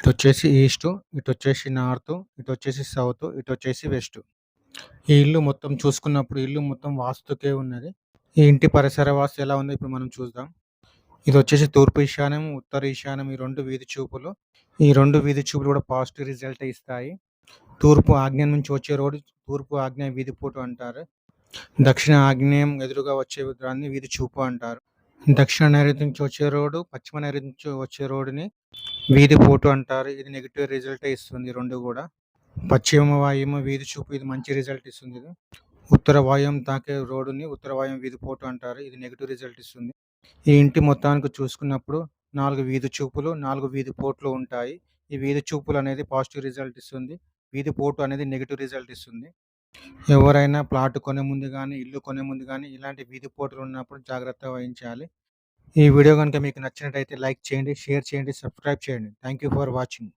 ఇటొచ్చేసి east, ఇటొచ్చేసి north, ఇటొచ్చేసి south, ఇటొచ్చేసి west. ఈ ఇల్లు మొత్తం చూసుకున్నప్పుడు ఇల్లు మొత్తం వాస్తుకే ఉన్నది. ఈ ఇంటి పరిసర వాస్తు ఎలా ఉందో ఇప్పుడు మనం చూద్దాం. ఇదొచ్చేసి తూర్పు ఈశాన్యం, ఉత్తర ఈశాన్యం ఈ 2 వీధి చూపులు. ఈ 2 వీధి చూపులు కూడా పాజిటివ్ రిజల్టే ఇస్తాయి. తూర్పు ఆగ్నేయం నుంచి వచ్చే రోడ్డు తూర్పు ఆగ్నేయ వీధి పోటు అంటారు. దక్షిణ ఆగ్నేయం ఎదురుగా వచ్చే దాన్ని వీధి చూపు అంటారు. దక్షిణ నైరుతి నుంచి వచ్చే రోడ్డు, పశ్చిమ నైరుతి నుంచి వచ్చే రోడ్డుని వీధి పోటు అంటారు. ఇది నెగెటివ్ రిజల్టే ఇస్తుంది 2 గూడా. పశ్చిమ వాయువ్యం వీధి చూపు ఇది మంచి రిజల్ట్ ఇస్తుంది ఇది. ఉత్తర వాయువ్యం తాకే రోడ్డుని ఉత్తర వాయువ్యం వీధి పోటు అంటారు. ఇది నెగెటివ్ రిజల్ట్ ఇస్తుంది. ఈ ఇంటి మొత్తానికి చూసుకున్నప్పుడు 4 వీధి చూపులు, 4 వీధి పోర్టులు ఉంటాయి. ఈ వీధి చూపులు అనేది పాజిటివ్ రిజల్ట్ ఇస్తుంది. వీధి పోర్టు అనేది నెగెటివ్ రిజల్ట్ ఇస్తుంది. ఎవరైనా ప్లాట్ కొనే ముందు గానీ, ఇల్లు కొనే ముందు గానీ ఇలాంటి వీధి పోర్టులు ఉన్నప్పుడు జాగ్రత్త వహించాలి. ఈ వీడియో గనుక మీకు నచ్చినట్టయితే లైక్ చేయండి, షేర్ చేయండి, సబ్స్క్రైబ్ చేయండి. Thank you for watching.